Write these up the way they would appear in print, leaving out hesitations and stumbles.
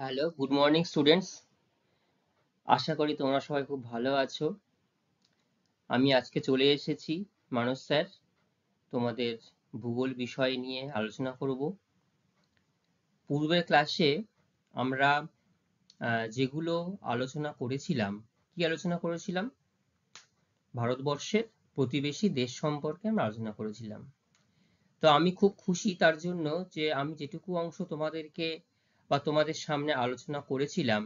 Hello, good morning students. আশা করি তোমরা সবাই খুব ভালো আছো। আমি আজকে চলে এসেছি মানস স্যার, তোমাদের ভূগোল বিষয় নিয়ে আলোচনা করব। পূর্বের ক্লাসে আমরা যেগুলো আলোচনা করেছিলাম, কি আলোচনা করেছিলাম? ভারতবর্ষের প্রতিবেশী দেশ সম্পর্কে আমরা আলোচনা করেছিলাম। তো আমি খুব খুশি তার জন্য যে আমি যেটুকু অংশ তোমাদেরকে বা তোমাদের সামনে আলোচনা করেছিলাম,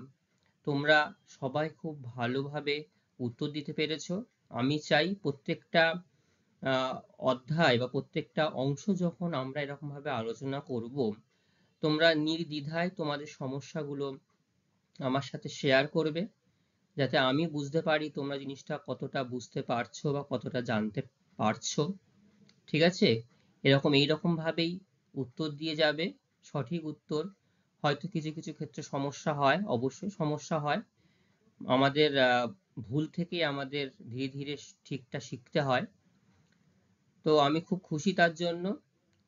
তোমরা সবাই খুব ভালোভাবে উত্তর দিতে পেরেছো। আমি চাই প্রত্যেকটা অধ্যায় বা প্রত্যেকটা অংশ যখন আমরা এরকম ভাবে আলোচনা করব, তোমরা নির্দ্বিধায় তোমাদের সমস্যাগুলো আমার সাথে শেয়ার করবে, যাতে আমি বুঝতে পারি তোমরা জিনিসটা কতটা বুঝতে পারছো বা কতটা জানতে পারছো। ঠিক আছে? এইরকম ভাবেই উত্তর দিয়ে যাবে। সঠিক উত্তর হয়তো কিছু কিছু ক্ষেত্রে সমস্যা হয়, অবশ্যই সমস্যা হয়। আমাদের ভুল থেকেই আমাদের ধীরে ধীরে ঠিকটা শিখতে হয়। তো আমি খুব খুশি তার জন্য।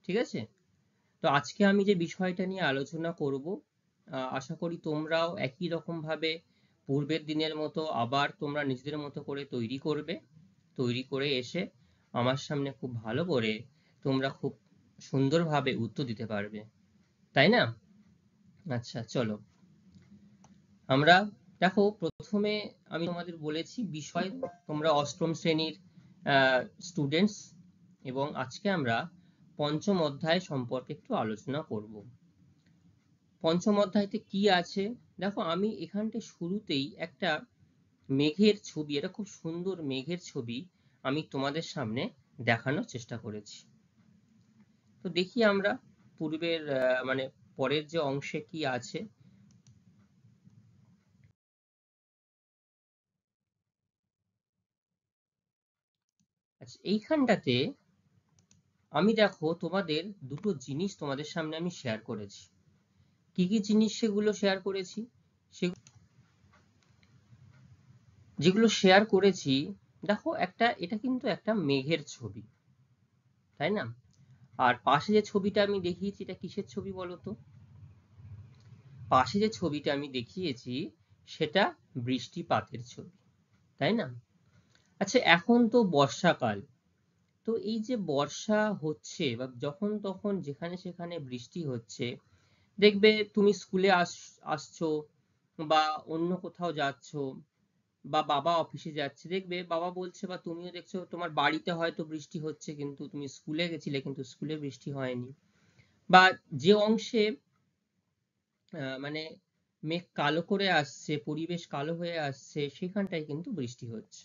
ঠিক আছে? তো আজকে আমি যে বিষয়টা নিয়ে আলোচনা করব, আশা করি তোমরাও একই রকম ভাবে পূর্বের দিনের মতো আবার তোমরা নিজেদের মতো করে তৈরি করবে। তৈরি করে এসে আমার সামনে খুব ভালো করে তোমরা খুব সুন্দরভাবে উত্তর দিতে পারবে, তাই না? আচ্ছা, চলো আমরা দেখো, প্রথমে আমি তোমাদের বলেছি বিষয় তোমরা অষ্টম শ্রেণীর স্টুডেন্টস, এবং আজকে আমরা পঞ্চম অধ্যায় সম্পর্কে একটু আলোচনা করব। পঞ্চম অধ্যায়তে কি আছে দেখো, আমি এখানটা শুরুতেই একটা মেঘের ছবি, এটা খুব সুন্দর মেঘের ছবি আমি তোমাদের সামনে দেখানোর চেষ্টা করেছি। তো দেখি আমরা পূর্বের মানে পরের যে অংশে কি আছে। আচ্ছা, এইখানটাতে আমি দেখো তোমাদের দুটো জিনিস তোমাদের সামনে আমি শেয়ার করেছি। কি কি জিনিস সেগুলো শেয়ার করেছি? যেগুলো শেয়ার করেছি, দেখো এটা কিন্তু একটা মেঘের ছবি, তাই না? আর পাশে যে ছবিটা আমি দেখিয়েছি, এটা কিসের ছবি বলো তো? পাশে যে ছবিটা আমি দেখিয়েছি সেটা বৃষ্টিপাতের ছবি, তাই না? আচ্ছা, এখন তো বর্ষাকাল। তো এই যে বর্ষা হচ্ছে বা যখন তখন যেখানে সেখানে বৃষ্টি হচ্ছে, দেখবে তুমি স্কুলে আসছো বা অন্য কোথাও যাচ্ছ বা বাবা অফিসে যাচ্ছে, দেখবে বাবা বলছে বা তুমিও দেখছো তোমার বাড়িতে হয়তো বৃষ্টি হচ্ছে কিন্তু তুমি স্কুলে গেছিলে কিন্তু স্কুলে বৃষ্টি হয়নি। বা যে অংশে মানে মেঘ কালো করে আসছে, পরিবেশ কালো হয়ে আসছে, সেখানটায় কিন্তু বৃষ্টি হচ্ছে।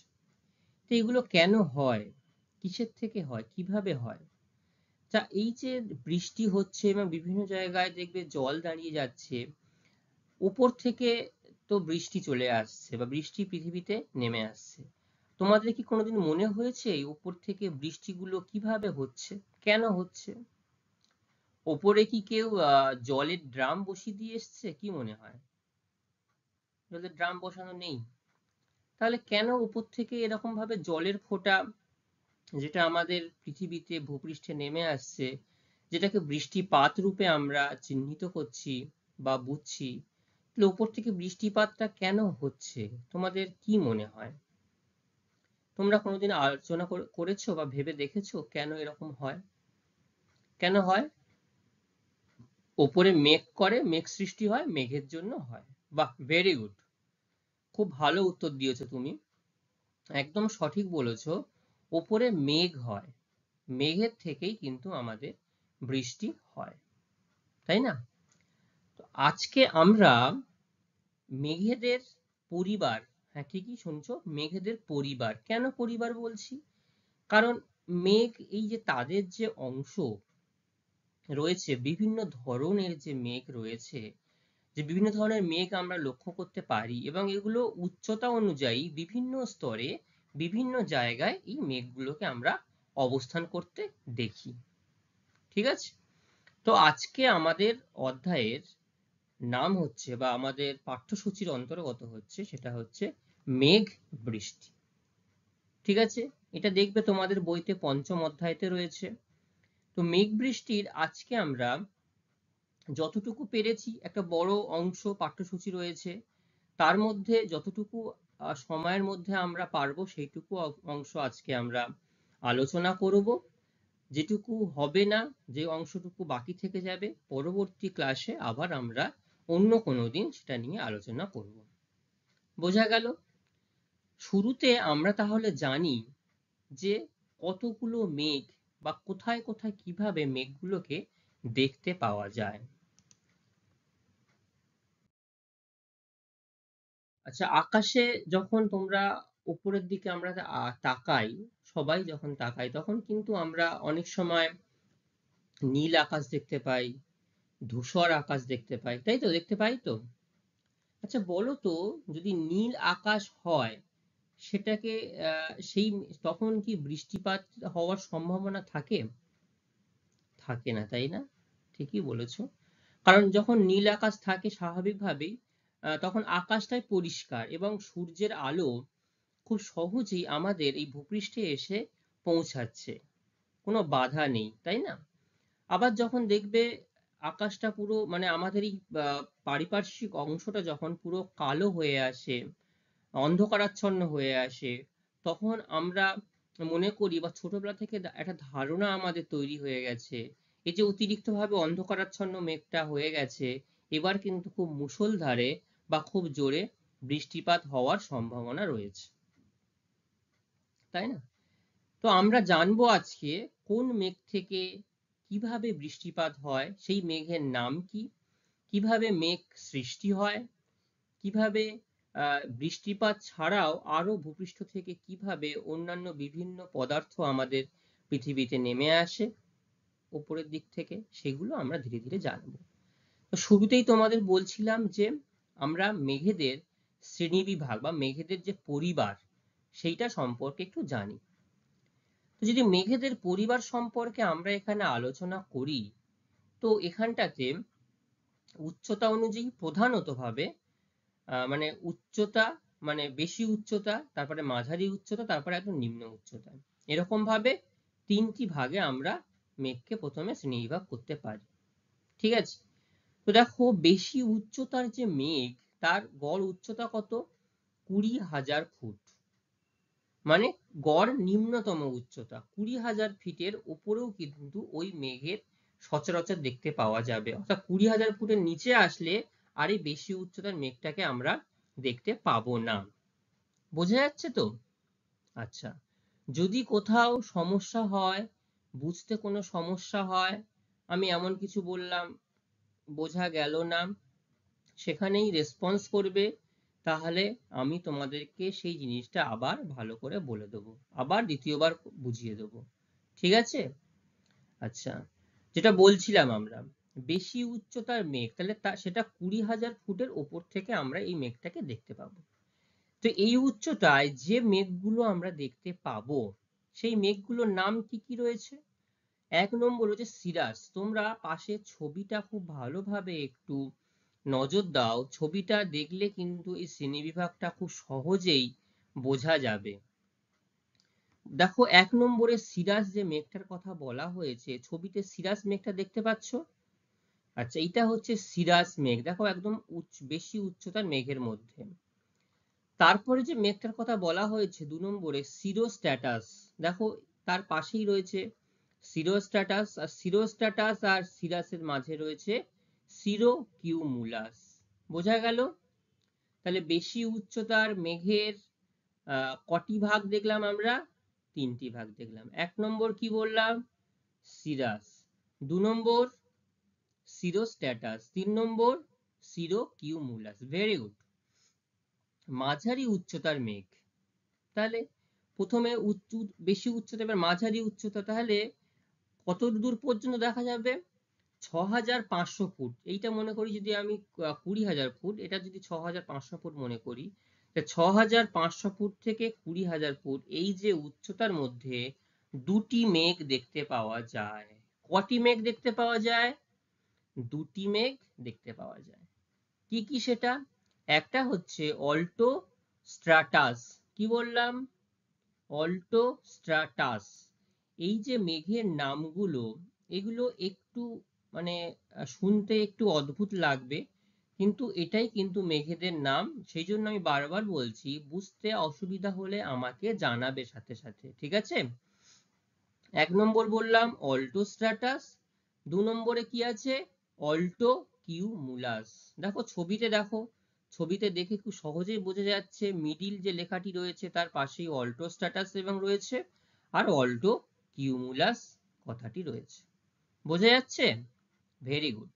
তো এগুলো কেন হয়? কিসের থেকে হয়? কিভাবে হয়? তা এই যে বৃষ্টি হচ্ছে এবং বিভিন্ন জায়গায় দেখবে জল দাঁড়িয়ে যাচ্ছে, উপর থেকে তো বৃষ্টি চলে আসছে বা বৃষ্টি পৃথিবীতে নেমে আসছে। তোমাদের কি কোনোদিন মনে হয়েছে এই উপর থেকে বৃষ্টিগুলো কিভাবে হচ্ছে, কেন হচ্ছে? ওপরে কি কেউ জলের ড্রাম বসিয়ে দিয়ে এসছে? কি মনে হয়? জলের ড্রাম বসানো নেই। তাহলে কেন উপর থেকে এরকম ভাবে জলের ফোঁটা, যেটা আমাদের পৃথিবীতে ভূপৃষ্ঠে নেমে আসছে, যেটাকে বৃষ্টিপাত রূপে আমরা চিহ্নিত করছি বা বুঝছি, তাহলে উপর থেকে বৃষ্টিপাতটা কেন হচ্ছে? তোমাদের কি মনে হয়? তোমরা কোনোদিন আলোচনা করেছো বা ভেবে দেখেছো কেন এরকম হয়? কেন হয়? ওপরে মেঘ করে, মেঘ সৃষ্টি হয়, মেঘের জন্য হয়। বাহ, ভেরি গুড, খুব ভালো উত্তর দিয়েছো তুমি, একদম সঠিক বলেছো। ওপরে মেঘ হয়, মেঘের থেকেই কিন্তু আমাদের বৃষ্টি হয়, তাই না? তো আজকে আমরা মেঘেদের পরিবার, হ্যাঁ ঠিকই শুনছো, মেঘেদের পরিবার। কেন পরিবার বলছি? কারণ মেঘ, এই যে তাদের যে অংশ রয়েছে, বিভিন্ন ধরনের যে মেঘ রয়েছে, যে বিভিন্ন ধরনের মেঘ আমরা লক্ষ্য করতে পারি, এবং এগুলো উচ্চতা অনুযায়ী বিভিন্ন স্তরে বিভিন্ন জায়গায় এই মেঘগুলোকে আমরা অবস্থান করতে দেখি। ঠিক আছে? তো আজকে আমাদের অধ্যায়ের নাম হচ্ছে বা আমাদের পাঠ্যসূচির অন্তর্গত হচ্ছে, সেটা হচ্ছে মেঘ বৃষ্টি। ঠিক আছে? এটা দেখবে তোমাদের বইতে পঞ্চম অধ্যায়তে রয়েছে। তো মেঘ বৃষ্টির আজকে আমরা যতটুকু পেরেছি, একটা বড় অংশ পাঠ্যসূচি রয়েছে, তার মধ্যে যতটুকু সময়ের মধ্যে আমরা পারবো সেইটুকু অংশ আজকে আমরা আলোচনা করব। যেটুকু হবে না, যে অংশটুকু বাকি থেকে যাবে, পরবর্তী ক্লাসে আবার আমরা অন্য কোনো দিন সেটা নিয়ে আলোচনা করব। বোঝা গেল? শুরুতে আমরা তাহলে জানি যে কতগুলো মেঘ বা কোথায় কোথায় কিভাবে মেঘগুলোকে দেখতে পাওয়া যায়। আচ্ছা, আকাশে যখন তোমরা উপরের দিকে আমরা তাকাই, সবাই যখন তাকাই, তখন কিন্তু আমরা অনেক সময় নীল আকাশ দেখতে পাই, ধূসর আকাশ দেখতে পাই, তাই তো? দেখতে পাই তো? আচ্ছা বলো তো, যদি নীল আকাশ হয় সেটাকে সেই তখন কি বৃষ্টিপাত হওয়ার সম্ভাবনা থাকে? থাকে না, তাই না? ঠিকই বলেছো। কারণ যখন নীল আকাশ থাকে স্বাভাবিকভাবেই তখন আকাশটাই পরিষ্কার এবং সূর্যের আলো খুব সহজেই আমাদের এই ভূপৃষ্ঠে এসে পৌঁছাচ্ছে, কোনো বাধা নেই, তাই না? আবার যখন দেখবে আকাশটা পুরো মানে আমাদের এই পারিপার্শ্বিক অংশটা যখন পুরো কালো হয়ে আসে, অন্ধকারাচ্ছন্ন হয়ে আসে, তখন আমরা মনে করি বা ছোটবেলা থেকে একটা ধারণা আমাদের তৈরি হয়ে গেছে, এই যে অতিরিক্তভাবে অন্ধকারাচ্ছন্ন মেঘটা হয়ে গেছে, এবার কিন্তু খুব মুষলধারে বা খুব জোরে বৃষ্টিপাত হওয়ার সম্ভাবনা রয়েছে, তাই না? তো আমরা জানবো আজকে কোন মেঘ থেকে কিভাবে বৃষ্টিপাত হয়, সেই মেঘের নাম কি, কিভাবে মেঘ সৃষ্টি হয়, কিভাবে বৃষ্টিপাত ছাড়াও আরো ভূপৃষ্ঠ থেকে কিভাবে অন্যান্য বিভিন্ন পদার্থ আমাদের পৃথিবীতে নেমে আসে উপরের দিক থেকে, সেগুলো আমরা ধীরে ধীরে জানবো। তো শুরুতেই তোমাদের বলছিলাম যে আমরা মেঘেদের শ্রেণীবিভাগ বা মেঘেদের যে পরিবার সেইটা সম্পর্কে একটু জানি। তো যদি মেঘেদের পরিবার সম্পর্কে আমরা এখানে আলোচনা করি, তো এখানটাতে উচ্চতা অনুযায়ী প্রধানত ভাবে মানে উচ্চতা, মানে বেশি উচ্চতা, তারপরে মাঝারি উচ্চতা, তারপরে একদম নিম্ন উচ্চতা, এরকম ভাবে তিনটি ভাগে আমরা মেঘকে প্রথমে শ্রেণীবিভাগ করতে পারি। ঠিক আছে? তো দেখো, বেশি উচ্চতার যে মেঘ, তার গড় উচ্চতা কত? 20,000 ফুট। মানে গড় নিম্নতম উচ্চতা 20,000 ফিটের উপরেও কিন্তু ওই মেঘের সচরাচর দেখতে পাওয়া যাবে, অর্থাৎ 20,000 ফুটের নিচে আসলে আর এই বেশি উচ্চতার মেঘটাকে আমরা দেখতে পাবো না। বোঝা যাচ্ছে তো? আচ্ছা, যদি কোথাও সমস্যা হয়, বুঝতে কোনো সমস্যা হয়, আমি এমন কিছু বললাম বোঝা গেল না, সেখানেই রেসপন্স করবে, তাহলে আমি তোমাদেরকে সেই জিনিসটা আবার ভালো করে বলে দেবো, আবার দ্বিতীয়বার বুঝিয়ে দেবো। ঠিক আছে? আচ্ছা, যেটা বলছিলাম আমরা, বেশি উচ্চতার মেঘ, তাহলে সেটা 20,000 ফুটের ওপর থেকে আমরা এই মেঘটাকে দেখতে পাবো। তো এই উচ্চতায় যে মেঘগুলো আমরা দেখতে পাবো, সেই মেঘগুলোর নাম কি কি রয়েছে? এক নম্বর হচ্ছে সিরাস। তোমরা পাশের ছবিটা খুব ভালোভাবে একটু নজর দাও, ছবিটা দেখলে কিন্তু এই শ্রেণীবিভাগটা খুব সহজেই বোঝা যাবে। দেখো, এক নম্বরে সিরাস যে মেঘটার কথা বলা হয়েছে, ছবিতে সিরাস মেঘটা দেখতে পাচ্ছ? আচ্ছা, এটা হচ্ছে সিরাস মেঘ, দেখো একদম বেশি উচ্চতার মেঘের মধ্যে। তারপরে যে মেঘটার কথা বলা হয়েছে 2 নম্বরে, সিরোস্ট্যাটাস, দেখো তার পাশেই রয়েছে সিরোস্ট্যাটাস, আর সিরোস্ট্যাটাস আর সিরাসের মাঝে রয়েছে সিরোকিউমুলাস। বোঝা গেল? তাহলে বেশি উচ্চতার মেঘের কটি ভাগ দেখলাম আমরা? 3টি ভাগ দেখলাম। 1 নম্বর কি বললাম? সিরাস। 2 নম্বর সিরোস্ট্যাটাস। 3 নম্বর সিরোকিউমুলাস। Very good. মাঝারি উচ্চতার মেঘ, তাহলে প্রথমে বেশি উচ্চতা, এবার মাঝারি উচ্চতা, তাহলে কত দূর পর্যন্ত দেখা যাবে? 6,500 ফুট। এইটা মনে করি যদি আমি 20,000 ফুট, এটা যদি 6,500 ফুট মনে করি, 6,500 ফুট থেকে 20,000 ফুট, এই যে উচ্চতার মধ্যে দুটি মেঘ দেখতে পাওয়া যায়। কটি মেঘ দেখতে পাওয়া যায়? দুটি মেঘ দেখতে পাওয়া যায়। কি কি সেটা? একটা হচ্ছে অল্টো স্ট্রাটাস। কি বললাম? অল্টো স্ট্রাটাস। এই যে মেঘের নামগুলো, এগুলো একটু মানে শুনতে একটু অদ্ভুত লাগবে, কিন্তু এটাই কিন্তু মেঘেদের নাম। সেই জন্য আমি বারবার বলছি, বুঝতে অসুবিধা হলে আমাকে জানাবে সাথে সাথে, ঠিক আছে? 1 নম্বর বললাম অল্টো স্ট্র্যাটাস, 2 নম্বরে কি আছে অল্টো কিউমুলাস। দেখো ছবিতে, দেখো ছবিতে দেখে খুব সহজেই বোঝা যাচ্ছে মিডিল যে লেখাটি রয়েছে তার পাশেই অল্টো স্ট্র্যাটাস এবং রয়েছে, আর অল্টো কিউমুলাস কথাটি রয়েছে। বোঝা যাচ্ছে? Very good.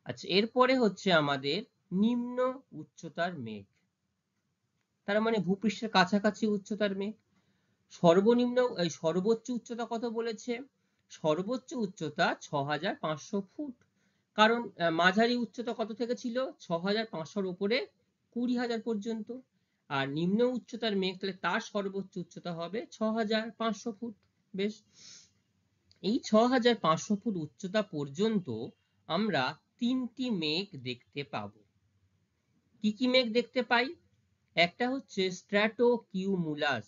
আচ্ছা, এরপরে হচ্ছে আমাদের নিম্ন উচ্চতার মেঘ, তার মানে ভূপৃষ্ঠের কাছাকাছি উচ্চতার মেঘ। সর্বনিম্ন সর্বোচ্চ উচ্চতা কত বলেছে? সর্বোচ্চ উচ্চতা 6500 ফুট। কারণ মাঝারি উচ্চতা কত থেকে ছিল? 6500-র উপরে 20000 পর্যন্ত। আর নিম্ন উচ্চতার মেঘ, তাহলে তার সর্বোচ্চ উচ্চতা হবে 6500 ফুট। বেশ, এই 6500 ফুট উচ্চতা পর্যন্ত আমরা 3টি মেঘ দেখতে পাবো। কি কি মেঘ দেখতে পাই? একটা হচ্ছে স্ট্র্যাটোকিউমুলাস,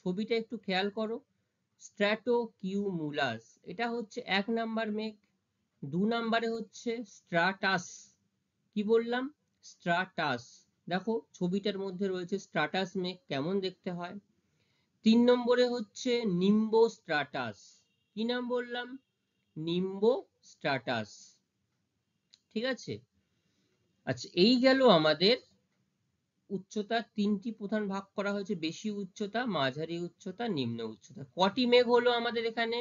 ছবিটা একটু খেয়াল করো, স্ট্র্যাটোকিউমুলাস এটা হচ্ছে 1 নাম্বার মেঘ। 2 নম্বরে হচ্ছে স্ট্রাটাস, কি বললাম? স্ট্রাটাস, দেখো ছবিটার মধ্যে রয়েছে স্ট্রাটাস মেঘ, কেমন দেখতে হয়। 3 নম্বরে হচ্ছে নিম্বো স্ট্রাটাস, কি নাম বললাম? নিম্বো স্ট্রাটাস, ঠিক আছে? আচ্ছা, এই গেল আমাদের উচ্চতা। 3টি প্রধান ভাগ করা হয়েছে, বেশি উচ্চতা, মাঝারি উচ্চতা, নিম্ন উচ্চতা। কটি মেঘ হলো আমাদের এখানে?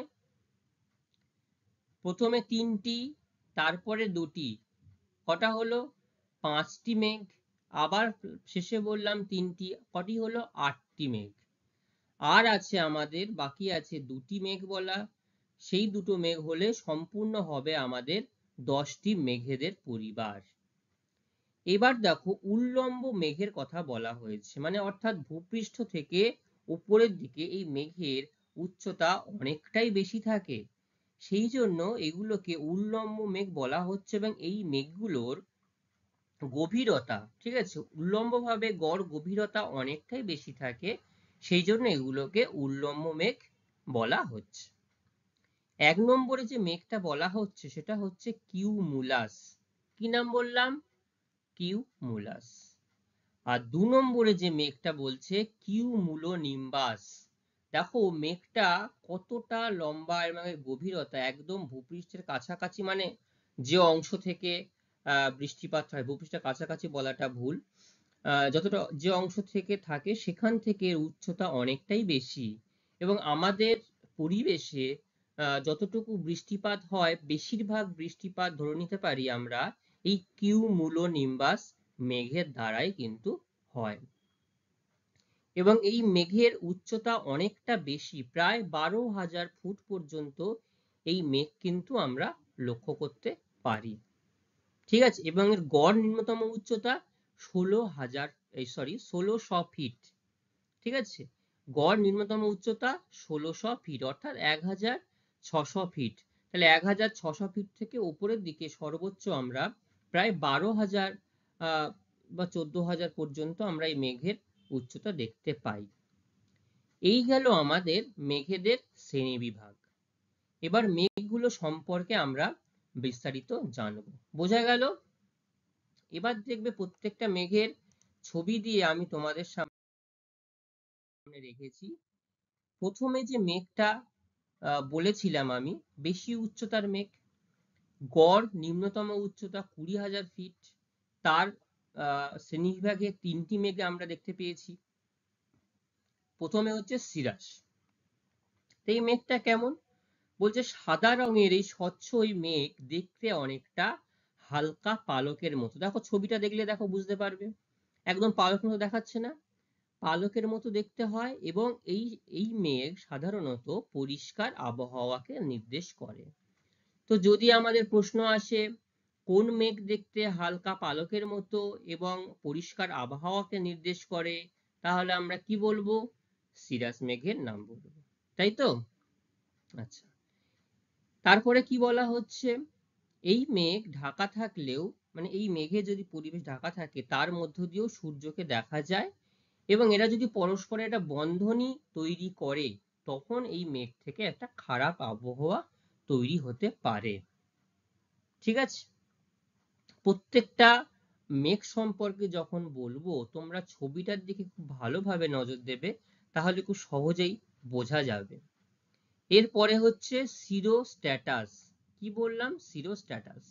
প্রথমে 3টি, তারপরে 2টি, কটা হলো? 5টি মেঘ। আবার শেষে বললাম 3টি, কটি হলো? 8টি মেঘ। আর আছে আমাদের, বাকি আছে 2টি মেঘ বলা, সেই দুটো মেঘ হলে সম্পূর্ণ হবে আমাদের 10টি মেঘেদের পরিবার। এবার দেখো উল্লম্ব মেঘের কথা বলা হয়েছে, মানে অর্থাৎ ভূপৃষ্ঠ থেকে উপরের দিকে এই মেঘের উচ্চতা অনেকটাই বেশি থাকে, সেই জন্য এগুলোকে উল্লম্ব মেঘ বলা হচ্ছে। এবং এই মেঘগুলোর গভীরতা, ঠিক আছে, উল্লম্ব ভাবে গড় গভীরতা অনেকটাই বেশি থাকে, সেই জন্য এগুলোকে উল্লম্ব মেঘ বলা হচ্ছে। 1 নম্বরে যে মেঘটা বলা হচ্ছে সেটা হচ্ছে কিউমুলাস, কি নাম বললাম? কিউমুলাস। আর 2 নম্বরে যে মেঘটা বলছে কিউমুলোনিম্বাস, দেখো মেঘটা কতটা লম্বা এবং গভীরতা একদম ভূপৃষ্ঠের কাছাকাছি, মানে যে অংশ থেকে বৃষ্টিপাত হয়, ভূপৃষ্ঠের কাছাকাছি বলাটা ভুল, যতটা যে অংশ থেকে থাকে সেখান থেকে উচ্চতা অনেকটাই বেশি। এবং আমাদের পরিবেশে যতটুকু বৃষ্টিপাত হয়, বেশিরভাগ বৃষ্টিপাত ধরে নিতে পারি আমরা এই কিউমুলোনিম্বাস মেঘের দ্বারাই কিন্তু হয়। এবং এই মেঘের উচ্চতা অনেকটা বেশি, প্রায় 12,000 ফুট পর্যন্ত এই মেঘ কিন্তু আমরা লক্ষ্য করতে পারি, ঠিক আছে? এবং এর গড় নিম্নতম উচ্চতা 1600 ফিট, ঠিক আছে? গড় নিম্নতম উচ্চতা 1600 ফিট, অর্থাৎ 1600 ফিট। তাহলে 1600 ফিট থেকে উপরের দিকে সর্বোচ্চ আমরা প্রায় 12,000 বা 14,000 পর্যন্ত আমরা এই মেঘের উচ্চতা দেখতে পাই। এই গেল আমাদের মেঘেদের শ্রেণীবিভাগ। এবার মেঘগুলো সম্পর্কে আমরা বিস্তারিত জানব। বোঝা গেল? এবার দেখবে প্রত্যেকটা মেঘের ছবি দিয়ে আমি তোমাদের সামনে রেখেছি। প্রথমে যে মেঘটা বলেছিলাম আমি, বেশি উচ্চতার মেঘ, গড় নিম্নতম উচ্চতা 20,000 ফিট, তার শ্রেণীবিভাগে 3টি মেঘ আমরা দেখতে পেয়েছি। প্রথমে হচ্ছে সিরাস। এই মেঘটা কেমন? বলছে সাদা রঙের এই স্বচ্ছ এই মেঘ দেখতে অনেকটা হালকা পালকের মতো। দেখো ছবিটা দেখলে দেখো বুঝতে পারবে, একদম পালকের মতো দেখাচ্ছে না? পালকের মতো দেখতে হয়। এবং এই মেঘ সাধারণত পরিষ্কার আবহাওয়াকে নির্দেশ করে। তো যদি আমাদের প্রশ্ন আসে কোন মেঘ দেখতে হালকা পালকের মতো এবং পরিষ্কার আবহাওয়াকে নির্দেশ করে, তাহলে আমরা কি বলবো? সিরাস মেঘের নাম বলবো, তাই তো? আচ্ছা, তারপরে কি বলা হচ্ছে? এই মেঘ ঢাকা থাকলেও, মানে এই মেঘে যদি পরিবেশ ঢাকা থাকে তার মধ্য দিয়েও সূর্যকে দেখা যায়, এবং এরা যদি পরস্পরে একটা বন্ধনী তৈরি করে তখন এই মেঘ থেকে একটা খারাপ আবহাওয়া তৈরি হতে পারে। ঠিক আছে? প্রত্যেকটা মেঘ সম্পর্কে যখন বলবো তোমরা ছবিটার দিকে খুব ভালোভাবে নজর দেবে, তাহলে খুব সহজেই বোঝা যাবে। এরপরে হচ্ছে সিরোস্ট্যাটাস। কি বললাম? সিরোস্ট্যাটাস।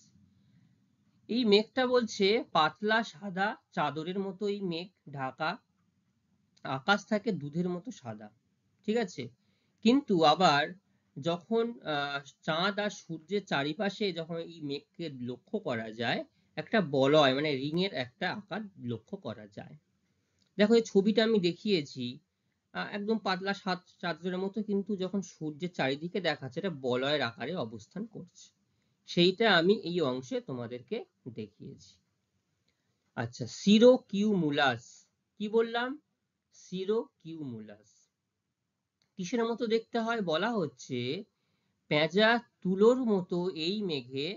এই মেঘটা বলছে পাতলা সাদা চাদরের মতো এই মেঘ ঢাকা, আকাশ থাকে দুধের মতো সাদা। ঠিক আছে? কিন্তু আবার যখন চাঁদ আর সূর্যের চারিপাশে যখন এই মেঘকে লক্ষ্য করা যায়, একটা বলয় মানে রিং এর একটা আকার লক্ষ্য করা যায়। দেখো এই ছবিটা আমি দেখিয়েছি, একদম পাতলা সাত চাদরের মতো, কিন্তু যখন সূর্যের চারিদিকে দেখাচ্ছে এটা বলয়ের আকারে অবস্থান করছে। সেইটা আমি এই অংশে তোমাদেরকে দেখিয়েছি। আচ্ছা, সিরোকিউমুলাস। কি বললাম? সিরোকিউমুলাস কিসের মতো দেখতে হয়? বলা হচ্ছে পেঁজা তুলোর মতো এই মেঘে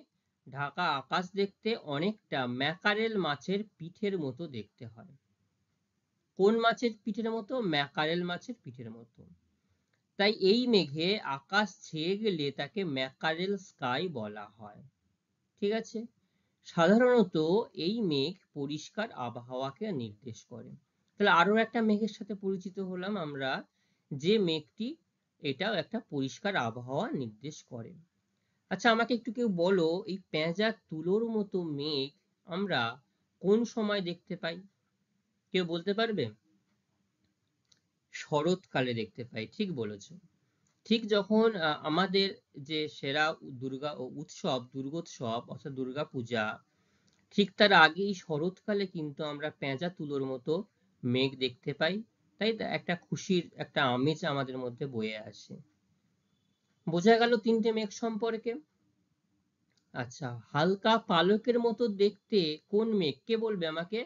ঢাকা আকাশ দেখতে অনেকটা ম্যাকারেল মাছের পিঠের মতো দেখতে হয়। কোন মাছের পিঠের মতো? ম্যাকারেল মাছের পিঠের মতো। তাই এই মেঘে আকাশ ছেয়ে গেলে তাকে ম্যাকারেল স্কাই বলা হয়। ঠিক আছে? সাধারণত এই মেঘ পরিষ্কার আবহাওয়াকে নির্দেশ করে। তাহলে আরো একটা মেঘের সাথে পরিচিত হলাম আমরা, যে মেঘটি এটাও একটা পরিষ্কার আবহাওয়া নির্দেশ করে। আচ্ছা, আমাকে একটু কেউ বলো, এই পেঁজা তুলোর মতো মেঘ আমরা কোন সময় দেখতে পাই? কেউ বলতে পারবে? শরৎকালে দেখতে পাই, ঠিক বলেছ। ঠিক যখন আমাদের যে সেরা দুর্গা উৎসব দুর্গোৎসব অর্থাৎ দুর্গা পূজা, ঠিক তার আগেই শরৎকালে কিন্তু আমরা পেঁজা তুলোর মতো মেঘ দেখতে পাই। তাই একটা খুশির একটা আমেজ আমাদের মধ্যে বয়ে আসে। বোঝা গেল তিনটে মেঘ সম্পর্কে। আচ্ছা, হালকা পালকের মতো দেখতে কোন মেঘ? কে বলবে আমাকে?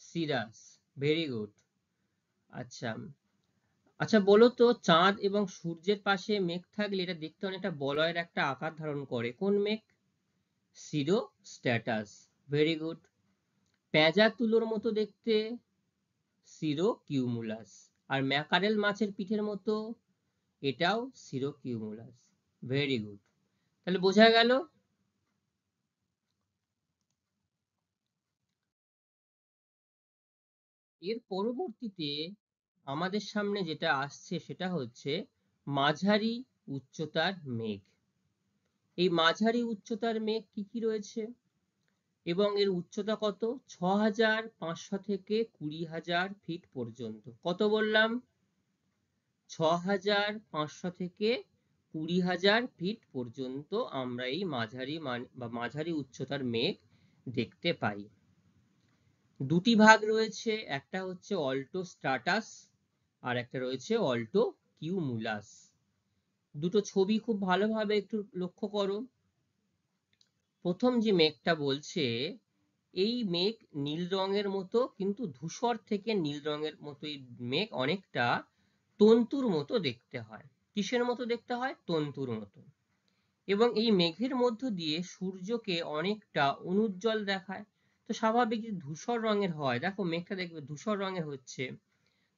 সিরাস। Very good. আচ্ছা আচ্ছা, বলো তো চাঁদ এবং সূর্যের পাশে মেঘ থাকলে এটা দেখতে অনেকটা বলয়ের একটা আকার ধারণ করে। কোন মেঘ? সিরোস্ট্যাটাস। Very good. পেঁজা তুলোর মতো দেখতে? সিরোকিউমুলাস। আর ম্যাকারেল মাছের পিঠের মতো? এটাও সিরোকিউমুলাস। Very good. তাহলে বোঝা গেল। এর পরবর্তীতে আমাদের সামনে যেটা আসছে সেটা হচ্ছে মাঝারি উচ্চতার মেঘ। এই মাঝারি উচ্চতার মেঘ কি কি রয়েছে এবং এর উচ্চতা কত? 6,500 থেকে 20,000 ফিট পর্যন্ত। কত বললাম? 6,500 থেকে 20,000 ফিট পর্যন্ত আমরা এই মাঝারি বা মাঝারি উচ্চতার মেঘ দেখতে পাই। দুটি ভাগ রয়েছে, একটা হচ্ছে অল্টো স্ট্রাটাস আর একটা রয়েছে অল্টো কিউমুলাস। দুটো ছবি খুব ভালোভাবে একটু লক্ষ্য করো। প্রথম যে মেঘটা বলছে, এই মেঘ নীল রঙের মতো, কিন্তু ধূসর থেকে নীল রঙের মতো এই মেঘ অনেকটা তন্তুর মতো দেখতে হয়। কিসের মতো দেখতে হয়? তন্তুর মতো। এবং এই মেঘের মধ্য দিয়ে সূর্যকে অনেকটা অনুজ্জ্বল দেখায়। তো স্বাভাবিক যদি ধূসর রঙের হয়, দেখো মেঘটা দেখবে ধূসর রঙের হচ্ছে,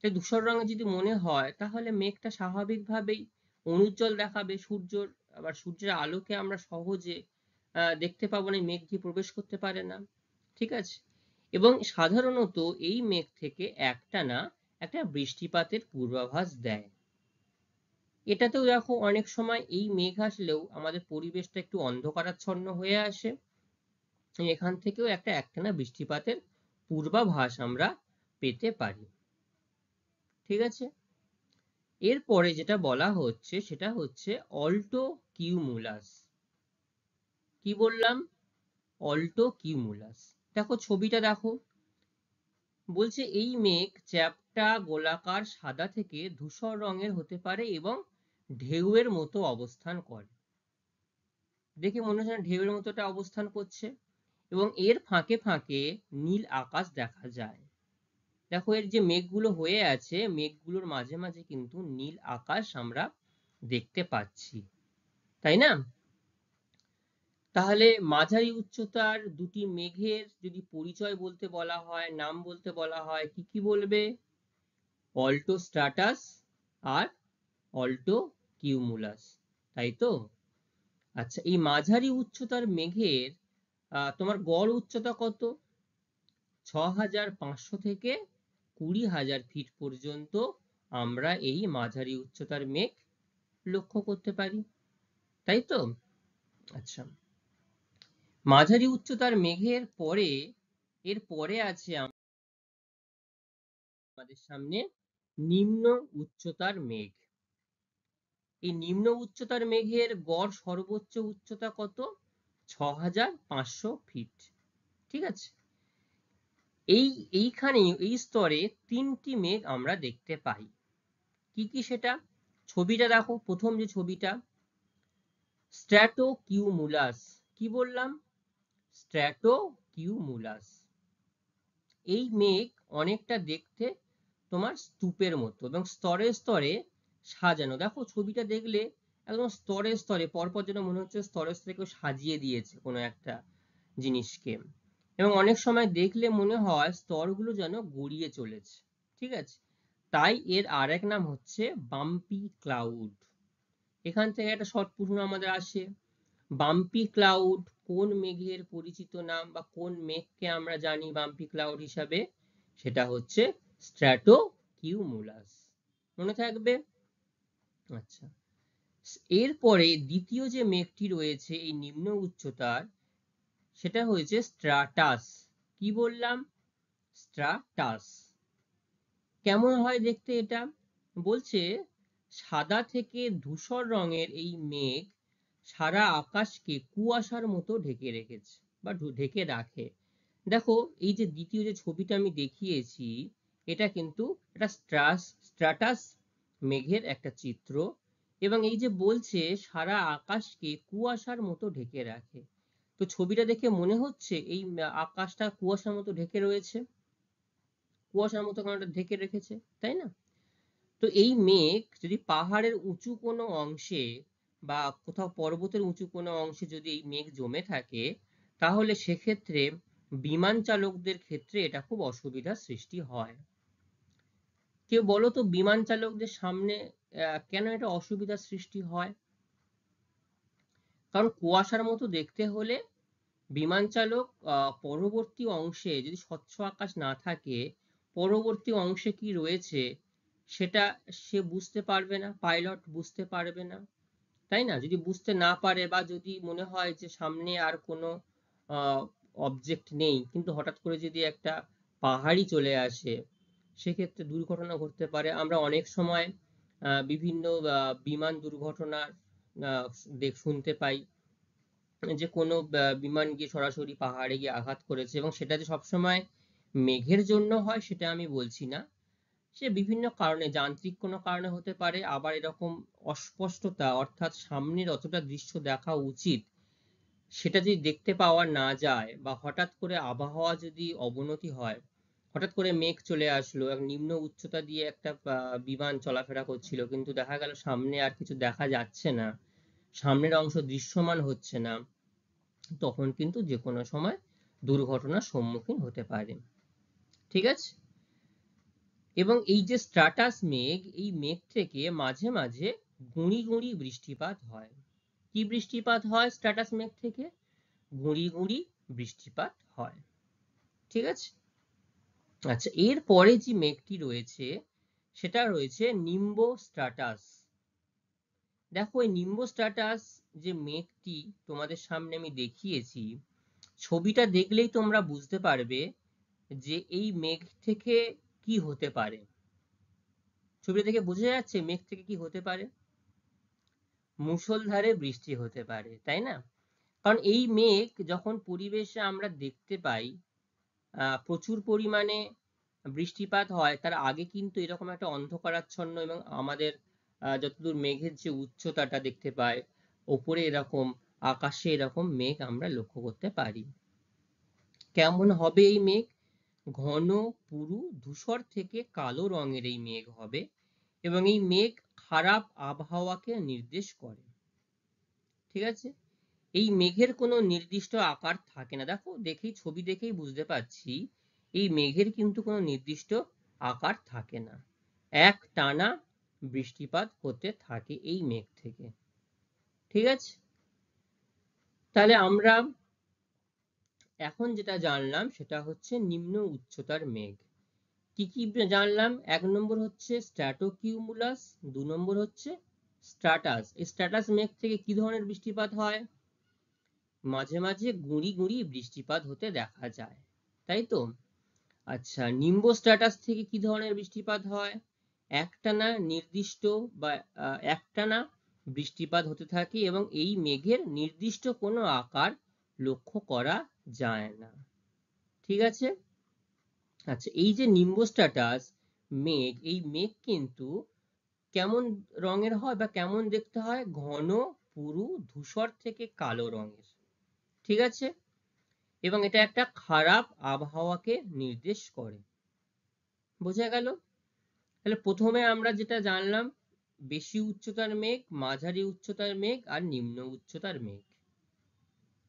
তাই ধূসর রঙের যদি মনে হয় তাহলে মেঘটা স্বাভাবিকভাবেই অনুজ্জ্বল দেখাবে। আবার সূর্যের আলোকে আমরা সহজে দেখতে পাবো না, মেঘ দিয়ে প্রবেশ করতে পারে না। ঠিক আছে? এবং সাধারণত এই মেঘ থেকে একটানা একটা বৃষ্টিপাতের পূর্বাভাস দেয়। এটাতেও দেখো অনেক সময় এই মেঘ আসলেও আমাদের পরিবেশটা একটু অন্ধকারাচ্ছন্ন হয়ে আসে, এখান থেকেও একটানা বৃষ্টিপাতের পূর্বাভাস আমরা পেতে পারি। ঠিক আছে? এরপরে যেটা বলা হচ্ছে সেটা হচ্ছে অল্টো কিউমুলাস। কি বললাম? Alto cumulus. দেখো ছবিটা দেখো, বলছে এই মেঘ চ্যাপ্টা গোলাকার সাদা থেকে ধূসর রঙের হতে পারে এবং ঢেউয়ের মতো অবস্থান করে। দেখে মনে হচ্ছে ঢেউয়ের মতোটা অবস্থান করছে এবং এর ফাঁকে ফাঁকে নীল আকাশ দেখা যায়। দেখো এর যে মেঘগুলো হয়ে আছে, মেঘগুলোর মাঝে মাঝে কিন্তু নীল আকাশ আমরা দেখতে পাচ্ছি, তাই না? তাহলে মাঝারি উচ্চতার দুটি মেঘের যদি পরিচয় বলতে বলা হয়, নাম বলতে বলা হয়, কি কি বলবে? অল্টো স্ট্রাটাস আর অল্টো কিউমুলাস, তাই তো? আচ্ছা, এই মাঝারি উচ্চতার মেঘের তোমার গড় উচ্চতা কত? 6,500 থেকে 20,000 ফিট পর্যন্ত আমরা এই মাঝারি উচ্চতার মেঘ লক্ষ্য করতে পারি, তাই তো? আচ্ছা, মাঝারি উচ্চতার মেঘের পরে এর পরে আছে আমাদের সামনে নিম্ন উচ্চতার মেঘ। এই নিম্ন উচ্চতার মেঘের গড় সর্বোচ্চ উচ্চতা কত? 6,500 ফিট। ঠিক আছে, এইখানে এই স্তরে তিনটি মেঘ আমরা দেখতে পাই। কি কি সেটা? ছবিটা দেখো, প্রথম যে ছবিটা, স্ট্র্যাটোকিউমুলাস। কি বললাম? স্ট্র্যাটোকিউমুলাস। এই মেঘ অনেকটা দেখতে তোমার স্তূপের মতো এবং স্তরে স্তরে সাজানো। দেখো ছবিটা দেখলে একদম স্তরে স্তরে পরপর যেন মনে হচ্ছে স্তরে স্তরে কেউ সাজিয়ে দিয়েছে কোনো একটা জিনিসকে, এবং অনেক সময় দেখলে মনে হয় স্তরগুলো যেন গড়িয়ে চলেছে। ঠিক আছে, তাই এর আরেক নাম হচ্ছে বাম্পি ক্লাউড। এখান থেকে একটা শর্ট প্রশ্ন আমাদের আসে, বাম্পি ক্লাউড কোন মেঘের পরিচিত নাম, বা কোন মেঘকে আমরা জানি বাম্পি ক্লাউড হিসাবে? সেটা হচ্ছে স্ট্র্যাটোকিউমুলাস। মনে থাকবে? আচ্ছা, এরপরে দ্বিতীয় যে মেঘটি রয়েছে এই নিম্ন উচ্চতার, সেটা হয়েছে স্ট্রাটাস। কি বললাম? স্ট্রাটাস। কেমন হয় দেখতে এটা? বলছে সাদা থেকে ধূসর রঙের এই মেঘ সারা আকাশকে কুয়াশার মতো ঢেকে রেখেছে বা ঢেকে রাখে। দেখো এই যে দ্বিতীয় যে ছবিটা আমি দেখিয়েছি, এটা কিন্তু একটা স্ট্রাটাস মেঘের একটা চিত্র, এবং এই যে বলছে সারা আকাশকে কুয়াশার মতো ঢেকে রাখে, তো ছবিটা দেখে মনে হচ্ছে এই আকাশটা কুয়াশার মতো ঢেকে রয়েছে, কুয়াশার মতো কারণ ঢেকে রেখেছে, তাই না? তো এই মেঘ যদি পাহাড়ের উঁচু কোনো অংশে বা কোথাও পর্বতের উঁচু কোনো অংশে যদি এই মেঘ জমে থাকে, তাহলে সেক্ষেত্রে বিমান চালকদের ক্ষেত্রে এটা খুব অসুবিধার সৃষ্টি হয়। কেউ বলো তো বিমান চালকদের সামনে কেন এটা অসুবিধার সৃষ্টি হয়? কারণ কুয়াশার মতো দেখতে হলে বিমান চালক পরবর্তী অংশে যদি স্বচ্ছ আকাশ না থাকে, পরবর্তী অংশে কি রয়েছে সেটা সে বুঝতে পারবে না, পাইলট বুঝতে পারবে না, তাই না? যদি বুঝতে না পারে বা যদি মনে হয় যে সামনে আর কোনো অবজেক্ট নেই, কিন্তু হঠাৎ করে যদি একটা পাহাড়ি চলে আসে, সেক্ষেত্রে দুর্ঘটনা ঘটতে পারে। আমরা অনেক সময় বিভিন্ন বিমান দুর্ঘটনার শুনতে পাই যে কোনো বিমান গিয়ে সরাসরি পাহাড়ে গিয়ে আঘাত করেছে, এবং সেটা যে সবসময় মেঘের জন্য হয় সেটা আমি বলছি না, সে বিভিন্ন কারণে যান্ত্রিক কোনো কারণে হতে পারে। আবার এরকম অস্পষ্টতা, অর্থাৎ সামনের অতটা দৃশ্য দেখা উচিত সেটা যদি দেখতে পাওয়া না যায়, বা হঠাৎ করে আবহাওয়া যদি অবনতি হয়, হঠাৎ করে মেঘ চলে আসলো, এক নিম্ন উচ্চতা দিয়ে একটা বিমান চলাফেরা করছিল, কিন্তু দেখা গেল সামনে আর কিছু দেখা যাচ্ছে না, সামনের অংশ দৃশ্যমান হচ্ছে না, তখন কিন্তু যে কোনো সময় দুর্ঘটনার সম্মুখীন হতে পারে। ঠিক আছে, এবং এই যে স্ট্রাটাস মেঘ, এই মেঘ থেকে মাঝে মাঝে গুঁড়ি গুঁড়ি বৃষ্টিপাত হয়। কি বৃষ্টিপাত হয় স্ট্রাটাস মেঘ থেকে? গুঁড়ি গুঁড়ি বৃষ্টিপাত হয়। ঠিক আছে, আচ্ছা, এর পরে যে মেঘটি রয়েছে সেটা রয়েছে নিম্ব স্ট্রাটাস। দেখো এই নিম্ব স্ট্রাটাস যে মেঘটি তোমাদের সামনে আমি দেখিয়েছি, ছবিটা দেখলেই তোমরা বুঝতে পারবে যে এই মেঘ থেকে কি হতে পারে। ছবিটা দেখে বোঝা যাচ্ছে মেঘ থেকে কি হতে পারে? মুষলধারে বৃষ্টি হতে পারে, তাই না? কারণ এই মেঘ যখন পরিবেশে আমরা দেখতে পাই প্রচুর পরিমাণে বৃষ্টিপাত হয়, তার আগে কিন্তু এরকম একটা অন্ধকারাচ্ছন্ন, এবং আমাদের যতদূর মেঘের যে উচ্চতাটা দেখতে পাই, ওপরে এরকম আকাশে এরকম মেঘ আমরা লক্ষ্য করতে পারি। কেমন হবে এই মেঘ? ঘন পুরু ধূসর থেকে কালো রঙের এই মেঘ হবে, এবং এই মেঘ খারাপ আবহাওয়াকে নির্দেশ করে। ঠিক আছে, এই মেঘের কোনো নির্দিষ্ট আকার থাকে না। দেখো দেখেই ছবি দেখেই বুঝতে পারছি এই মেঘের কিন্তু কোনো নির্দিষ্ট আকার থাকে না, এক টানা বৃষ্টিপাত হতে থাকে এই মেঘ থেকে। ঠিক আছে, তাহলে আমরা এখন যেটা জানলাম সেটা হচ্ছে নিম্ন উচ্চতার মেঘ। কি কি জানলাম? 1 নম্বর হচ্ছে স্ট্র্যাটোকিউমুলাস, 2 নম্বর হচ্ছে স্ট্র্যাটাস। এই স্ট্র্যাটাস মেঘ থেকে কি ধরনের বৃষ্টিপাত হয়? মাঝে মাঝে গুঁড়ি গুঁড়ি বৃষ্টিপাত হতে দেখা যায়, তাই তো? আচ্ছা, নিম্ব স্ট্র্যাটাস থেকে কি ধরনের বৃষ্টিপাত হয়? একটানা নির্দিষ্ট বা একটানা বৃষ্টিপাত হতে থাকে এবং এই মেঘের নির্দিষ্ট কোনো আকার লক্ষ্য করা যায় না। ঠিক আছে? আচ্ছা, এই যে নিম্ব স্ট্র্যাটাস মেঘ, এই মেঘ কিন্তু কেমন রঙের হয় বা কেমন দেখতে হয়? ঘন, পুরু, ধূসর থেকে কালো রঙের। ঠিক আছে? এবং এটা একটা খারাপ আবহাওয়াকে নির্দেশ করে। বোঝা গেল? তাহলে প্রথমে আমরা যেটা জানলাম, বেশি উচ্চতার মেঘ, মাঝারি উচ্চতার মেঘ আর নিম্ন উচ্চতার মেঘ।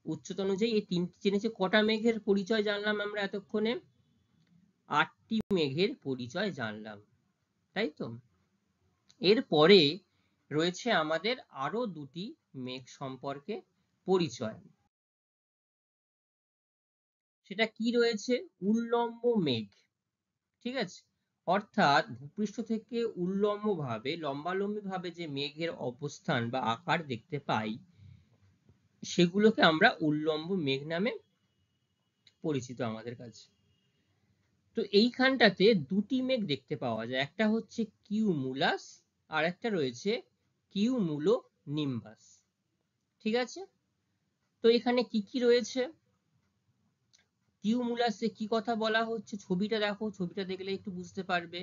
উচ্চতা অনুযায়ী এই তিনটি জিনিসে কটা মেঘের পরিচয় জানলাম আমরা এতক্ষণে? 8টি মেঘের পরিচয় জানলাম, তাই তো? এরপরে রয়েছে আমাদের আরো দুটি মেঘ সম্পর্কে পরিচয়। সেটা কি রয়েছে? উল্লম্ব মেঘ। ঠিক আছে? অর্থাৎ ভূপৃষ্ঠ থেকে উল্লম্বভাবে লম্বালম্বিভাবে যে মেঘের অবস্থান বা আকার দেখতে পাই, সেগুলোকে আমরা উল্লম্ব মেঘ নামে পরিচিত আমাদের কাছে। তো এইখানটাতে দুটি মেঘ দেখতে পাওয়া যায়, একটা হচ্ছে কিউমুলাস আর একটা রয়েছে কিউমুলো নিম্বাস। ঠিক আছে? তো এখানে কি কি রয়েছে? কিউমুলাসে কি কথা বলা হচ্ছে? ছবিটা দেখো, ছবিটা দেখলে একটু বুঝতে পারবে।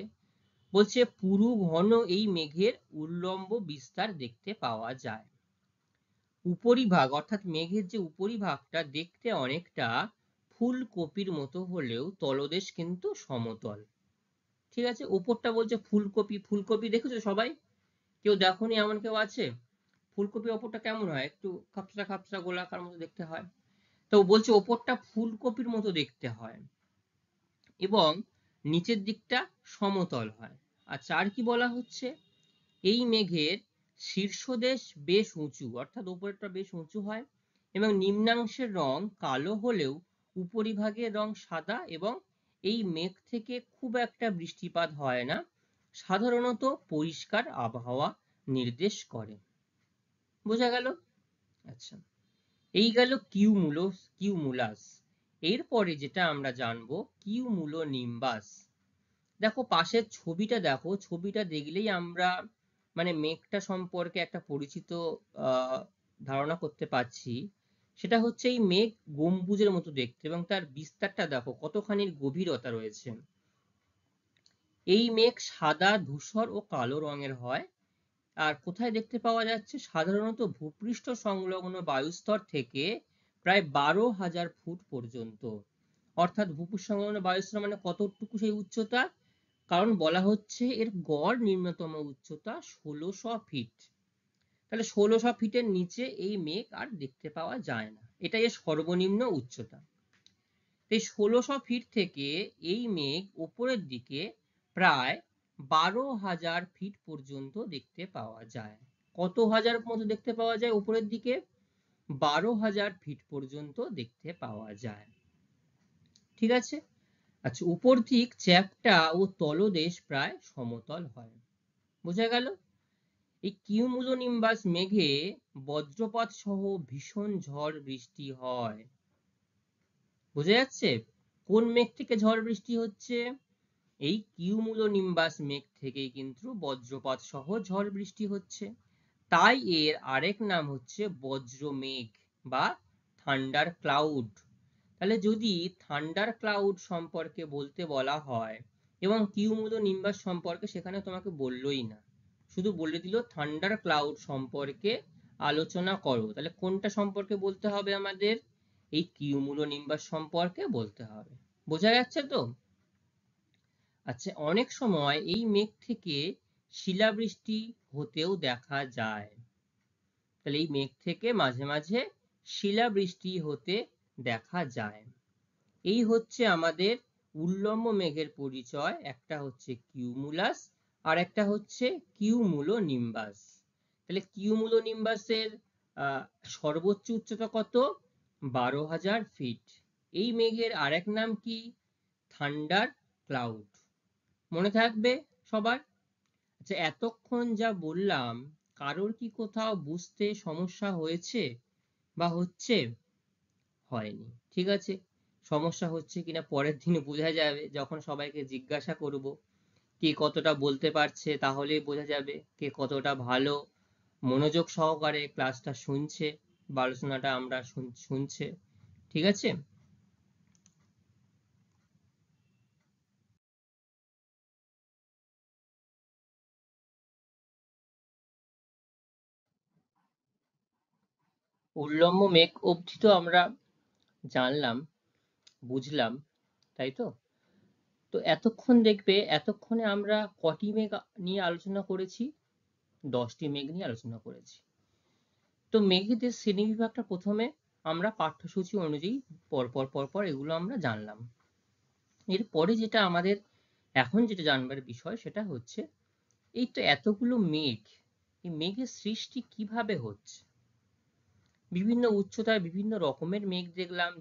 বলছে পুরু ঘন এই মেঘের উল্লম্ব বিস্তার দেখতে পাওয়া যায়। উপরিভাগ অর্থাৎ মেঘের যে উপরিভাগটা দেখতে অনেকটা ফুলকপির মতো হলেও তলদেশ কিন্তু সমতল। ঠিক আছে? উপরটা বলছে ফুলকপি। ফুলকপি দেখেছো সবাই? কেউ দেখোনি এমন কেউ আছে? ফুলকপি ওপরটা কেমন হয়? একটু খাপসা খাপসা গোলাকার মতো দেখতে হয়। তো বলছে ওপরটা ফুলকপির মতো দেখতে হয় এবং নিচের দিকটা সমতল হয়। আচ্ছা, আর কি বলা হচ্ছে? এই মেঘের শীর্ষদেশ বেশ উঁচু, অর্থাৎ উপরেরটা বেশ উঁচু হয় এবং নিম্নাংশের রং কালো হলেও উপরিভাগের রং সাদা এবং এই মেঘ থেকে খুব একটা বৃষ্টিপাত হয় না, সাধারণত পরিষ্কার আবহাওয়া নির্দেশ করে। বোঝা গেল? আচ্ছা, এই গেল কিউমুলাস। এরপরে যেটা আমরা জানবো কিউমুলো নিম্বাস। দেখো পাশের ছবিটা দেখো, ছবিটা দেখলেই আমরা মানে মেঘটা সম্পর্কে একটা পরিচিত ধারণা করতে পারছি। সেটা হচ্ছে এই মেঘ গম্বুজের মতো দেখতে এবং তার বিস্তারটা দেখো কতখানি গভীরতা রয়েছে। এই মেঘ সাদা, ধূসর ও কালো রঙের হয়। আর কোথায় দেখতে পাওয়া যাচ্ছে? সাধারণত ভূপৃষ্ঠ সংলগ্ন বায়ুস্তর থেকে প্রায় 12,000 ফুট পর্যন্ত। অর্থাৎ ভূপৃষ্ঠ সংলগ্ন বায়ুস্তর মানে কতটুকু সেই উচ্চতা? কারণ বলা হচ্ছে এর গড় নিম্নতম উচ্চতা 1600 ফিট। তাহলে 1600 ফিটের নিচে এই মেঘ আর দেখতে পাওয়া যায় না, এটাই এর সর্বনিম্ন উচ্চতা। এই 1600 ফিট থেকে এই মেঘ উপরের দিকে প্রায় 12,000 ফিট পর্যন্ত দেখতে পাওয়া যায়। কত হাজার মতো দেখতে পাওয়া যায় উপরের দিকে? 12,000 ফিট পর্যন্ত দেখতে পাওয়া যায়। ঠিক আছে? আচ্ছা, উপর দিক চ্যাপ্টা ও তলদেশ প্রায় সমতল হয়। বোঝা গেল? এই কিউমুলোনিম্বাস মেঘে বজ্রপাত সহ ভীষণ ঝড় বৃষ্টি হয়। বোঝা যাচ্ছে কোন মেঘ থেকে ঝড় বৃষ্টি হচ্ছে? এই কিউমুলোনিম্বাস মেঘ থেকেই কিন্তু বজ্রপাত সহ ঝড় বৃষ্টি হচ্ছে। তাই এর আরেক নাম হচ্ছে বজ্রমেঘ বা থান্ডার ক্লাউড। তাহলে যদি থান্ডার ক্লাউড সম্পর্কে বলতে বলা হয় এবং কিউমুলোনিম্বাস সম্পর্কে, সেখানে তোমাকে বললোই না, শুধু বলে দিল থান্ডার ক্লাউড সম্পর্কে আলোচনা করো। তাহলে কোনটা সম্পর্কে বলতে হবে আমাদের? এই কিউমুলোনিম্বাস সম্পর্কে বলতে হবে। বোঝা যাচ্ছে তো? আচ্ছা, অনেক সময় এই মেঘ থেকে শিলাবৃষ্টি হতেও দেখা যায়। তাহলে এই মেঘ থেকে মাঝে মাঝে শিলাবৃষ্টি হতে দেখা যায়। এই হচ্ছে আমাদের উল্লম্ব মেঘের পরিচয়। একটা হচ্ছে কিউমুলাস আর একটা হচ্ছে কিউমুলোনিম্বাস। তাহলে কিউমুলোনিম্বাসের সর্বোচ্চ উচ্চতা কত? 12,000 ফিট। এই মেঘের আরেক নাম কি? Thunder cloud. মনে থাকবে সবার? আচ্ছা, এতক্ষণ যা বললাম কারোর কি কোথাও বুঝতে সমস্যা হয়েছে বা হচ্ছে? হয়নি। ঠিক আছে, সমস্যা হচ্ছে কিনা পরের দিন বোঝা যাবে, যখন সবাইকে জিজ্ঞাসা করব কে কতটা বলতে পারছে, তাহলেই বোঝা যাবে কে কতটা ভালো মনোযোগ সহকারে ক্লাসটা শুনছে বা আলোচনাটা আমরা শুনছে। ঠিক আছে। উল্লম্ব মেঘ অবধি তো আমরা জানলাম, বুঝলাম, তাই তো? তো এতক্ষণ দেখবে, এতক্ষণে আমরা কটি মেঘ নিয়ে আলোচনা করেছি? 10টি মেঘ নিয়ে আলোচনা করেছি। তো মেঘেদের শ্রেণীবিভাগটা প্রথমে আমরা পাঠ্যসূচি অনুযায়ী পরপর এগুলো আমরা জানলাম। এরপরে যেটা আমাদের এখন যেটা জানবার বিষয় সেটা হচ্ছে এই তো এতগুলো মেঘ, এই মেঘের সৃষ্টি কিভাবে হচ্ছে? বিভিন্ন উচ্চতায় বিভিন্ন রকমের মেঘ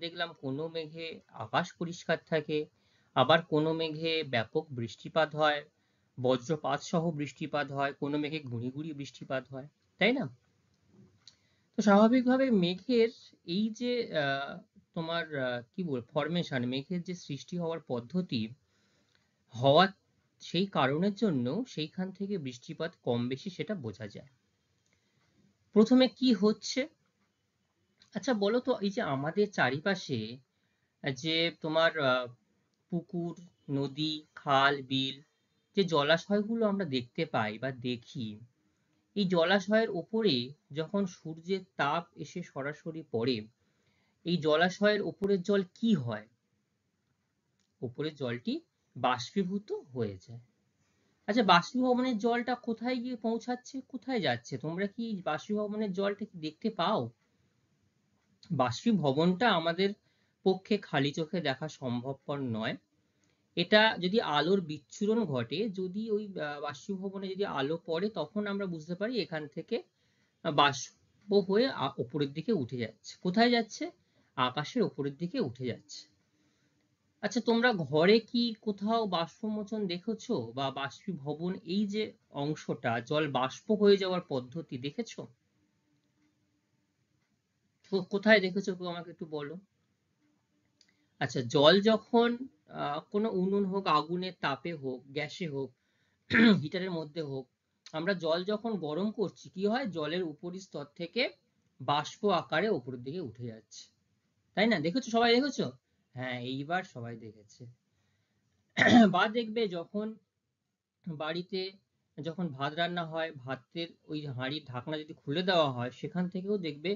দেখলাম কোনো মেঘে আকাশ পরিষ্কার থাকে, আবার কোনো মেঘে ব্যাপক বৃষ্টিপাত হয়, বজ্রপাত সহ বৃষ্টিপাত হয়, কোনো মেঘে গুঁড়ি গুঁড়ি বৃষ্টিপাত হয়, তাই না? তো স্বাভাবিকভাবে মেঘের এই যে তোমার কি বল ফরমেশন, মেঘের যে সৃষ্টি হওয়ার পদ্ধতি হওয়ার সেই কারণের জন্য সেইখান থেকে বৃষ্টিপাত কম বেশি সেটা বোঝা যায়। প্রথমে কি হচ্ছে? আচ্ছা বলো তো, এই যে আমাদের চারিপাশে যে তোমার পুকুর, নদী, খাল, বিল, যে জলাশয়গুলো আমরা দেখতে পাই বা দেখি, এই জলাশয়ের ওপরে যখন সূর্যের তাপ এসে সরাসরি পড়ে, এই জলাশয়ের ওপরের জল কি হয়? ওপরের জলটি বাষ্পীভূত হয়ে যায়। আচ্ছা, বাষ্পীভবনের জলটা কোথায় গিয়ে পৌঁছাচ্ছে, কোথায় যাচ্ছে? তোমরা কি বাষ্পীভবনের জলটা কি দেখতে পাও? বাষ্পীভবনটা আমাদের পক্ষে খালি চোখে দেখা সম্ভবপর নয়। এটা যদি আলোর বিচ্ছুরণ ঘটে, যদি ওই বাষ্পীভবনে যদি আলো পড়ে, তখন আমরা বুঝতে পারি এখান থেকে বাষ্প হয়ে উপরের দিকে উঠে যাচ্ছে। কোথায় যাচ্ছে? আকাশের উপরের দিকে উঠে যাচ্ছে। আচ্ছা, তোমরা ঘরে কি কোথাও বাষ্পমোচন দেখেছো বা বাষ্পীভবন এই যে অংশটা জল বাষ্প হয়ে যাওয়ার পদ্ধতি দেখেছো? কোথায় দেখেছো কেউ আমাকে একটু বলো। আচ্ছা, জল যখন কোনো উনুন হোক, আগুনের তাপে হোক, গ্যাসে হোক, হিটারের মধ্যে হোক, আমরা জল যখন গরম করছি কি হয়? জলের উপরিস্তর থেকে বাষ্প আকারে উপরের দিকে উঠে যাচ্ছে, তাই না? দেখেছো? সবাই দেখেছো? হ্যাঁ, এইবার সবাই দেখেছে। বা দেখবে যখন বাড়িতে যখন ভাত রান্না হয়, ভাতের ওই হাঁড়ির ঢাকনা যদি খুলে দেওয়া হয়, সেখান থেকেও দেখবে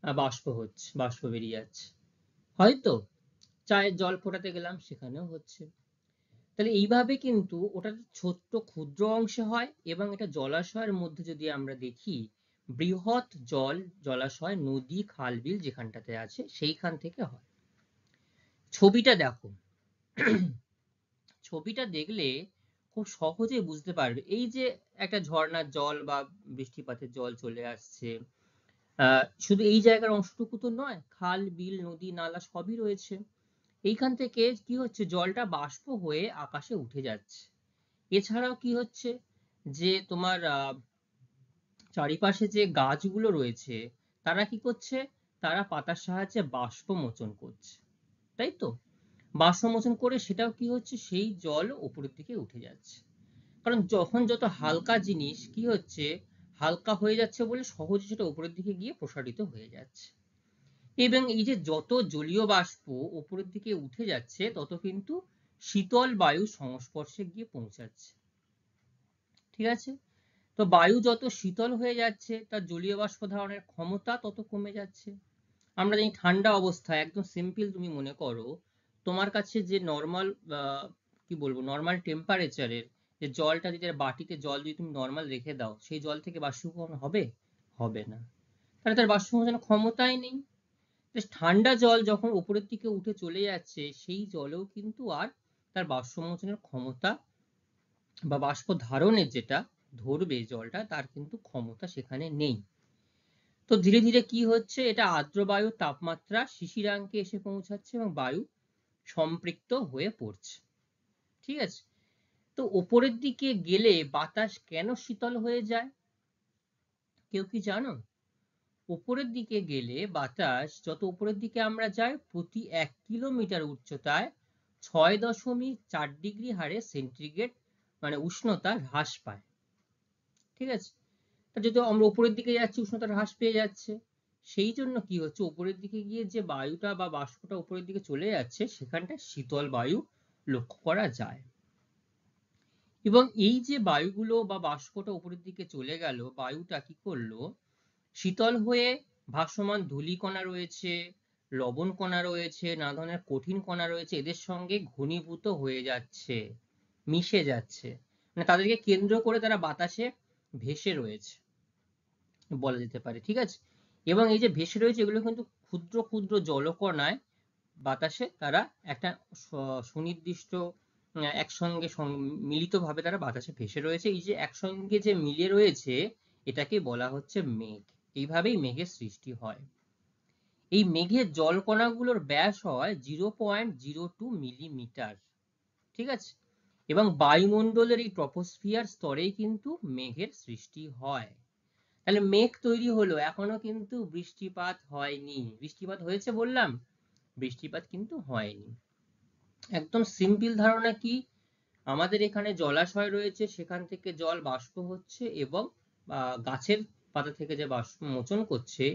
বাষ্প হচ্ছে, বাষ্প বেরিয়ে যাচ্ছে। হয়তো চায়ের জল ফোটাতে গেলাম, সেখানেও হচ্ছে। তাহলে এইভাবে কিন্তু ওটা ছোট্ট ক্ষুদ্র অংশে হয়, এবং এটা জলাশয়ের মধ্যে যদি আমরা দেখি, বৃহৎ জলাশয়, নদী, খাল, বিল যেখানটাতে আছে সেইখান থেকে হয়। ছবিটা দেখো, ছবিটা দেখলে খুব সহজে বুঝতে পারবে। এই যে একটা ঝর্ণার জল বা বৃষ্টিপাতের জল চলে আসছে, শুধু এই জায়গার অংশটুকু তো নয়, খাল, বিল, নদী, নালা সবই রয়েছে। এইখান থেকে কি হচ্ছে? জলটা বাষ্প হয়ে আকাশে উঠে যাচ্ছে। এছাড়াও কি হচ্ছে? যে তোমার চারিপাশে যে গাছগুলো রয়েছে, তারা কি করছে? তারা পাতার সাহায্যে বাষ্প মোচন করছে, তাই তো? বাষ্প মোচন করে সেটাও কি হচ্ছে? সেই জল উপরের দিকে উঠে যাচ্ছে। কারণ যখন যত হালকা জিনিস কি হচ্ছে, হালকা হয়ে যাচ্ছে বলে সহজে সেটা উপরের দিকে গিয়ে প্রসারিত হয়ে যাচ্ছে। এবং এই যে যত জলীয় বাষ্প উপরের দিকে উঠে যাচ্ছে, তত কিন্তু শীতল বায়ুর সংস্পর্শে গিয়ে পৌঁছাচ্ছে। ঠিক আছে? তো বায়ু যত শীতল হয়ে যাচ্ছে, তার জলীয় বাষ্প ধারণের ক্ষমতা তত কমে যাচ্ছে। আমরা জানি ঠান্ডা অবস্থায় একদম সিম্পল, তুমি মনে করো তোমার কাছে যে নর্মাল কি বলবো নর্মাল টেম্পারেচারের যে জলটা, যদি বাটিতে জল যদি তুমি নর্মাল রেখে দাও, সেই জল থেকে বাষ্পীভবন হবে? হবে না। তাহলে তার বাষ্পীভবনের ক্ষমতাই নেই। ঠান্ডা জল যখন উপরের দিকে উঠে চলে যাচ্ছে, সেই জলেও কিন্তু আর তার বাষ্পমোচনের ক্ষমতা বা বাষ্প ধারণের যেটা ধরবে জলটা, তার কিন্তু ক্ষমতা সেখানে নেই। তো ধীরে ধীরে কি হচ্ছে, এটা আর্দ্র বায়ুর তাপমাত্রা শিশিরাঙ্কে এসে পৌঁছাচ্ছে এবং বায়ু সম্পৃক্ত হয়ে পড়ছে। ঠিক আছে, তো ওপরের দিকে গেলে বাতাস কেন শীতল হয়ে যায়, কেউ কি জানো? উপরের দিকে গেলে বাতাস, যত উপরের দিকে আমরা যাই, প্রতি 1 কিলোমিটার উচ্চতায় 6.4 ডিগ্রি হারে সেন্টিগ্রেড মানে উষ্ণতা হ্রাস পায়। ঠিক আছে, যেহেতু আমরা উপরের দিকে যাচ্ছি উষ্ণতা হ্রাস পেয়ে যাচ্ছে, সেই জন্য কি হচ্ছে, উপরের দিকে গিয়ে যে বায়ুটা বা বাষ্পটা উপরের দিকে চলে যাচ্ছে সেখানটা শীতল বায়ু লক্ষ্য করা যায়। এবং এই যে বায়ুগুলো বা বাষ্পটা উপরের দিকে চলে গেল, বায়ুটা কি করলো, শীতল হয়ে ভাসমান ধূলিকণা রয়েছে, লবণ কণা রয়েছে, নানা ধরনের কঠিন কণা রয়েছে, এদের সঙ্গে ঘনীভূত হয়ে যাচ্ছে, মিশে যাচ্ছে, মানে তাদেরকে কেন্দ্র করে তারা বাতাসে ভেসে রয়েছে বলা যেতে পারে। ঠিক আছে, এবং এই যে ভেসে রয়েছে এগুলো কিন্তু ক্ষুদ্র ক্ষুদ্র জলকণায় বাতাসে তারা একটা সুনির্দিষ্ট একসঙ্গে মিলিতভাবে তারা বাতাসে ভেসে রয়েছে। এই যে একসঙ্গে যে মিলে রয়েছে এটাকে বলা হচ্ছে মেঘ। এইভাবেই মেঘের সৃষ্টি হয়। এই মেঘের জলকণাগুলোর ব্যাস হয় 0.02 মিলিমিটার। ঠিক আছে, এবং বায়ুমণ্ডলের এই ট্রপোস্ফিয়ার স্তরেই কিন্তু মেঘের সৃষ্টি হয়। তাহলে মেঘ তৈরি হলো, এখনো কিন্তু বৃষ্টিপাত হয়নি। বৃষ্টিপাত হয়েছে বললাম, বৃষ্টিপাত কিন্তু হয়নি। একদম সিম্পল ধারণা কি, আমাদের এখানে জলাশয় রয়েছে, সেখান থেকে জল বাষ্প হচ্ছে এবং গাছের পাতা থেকে যে বাষ্প মোচন করছে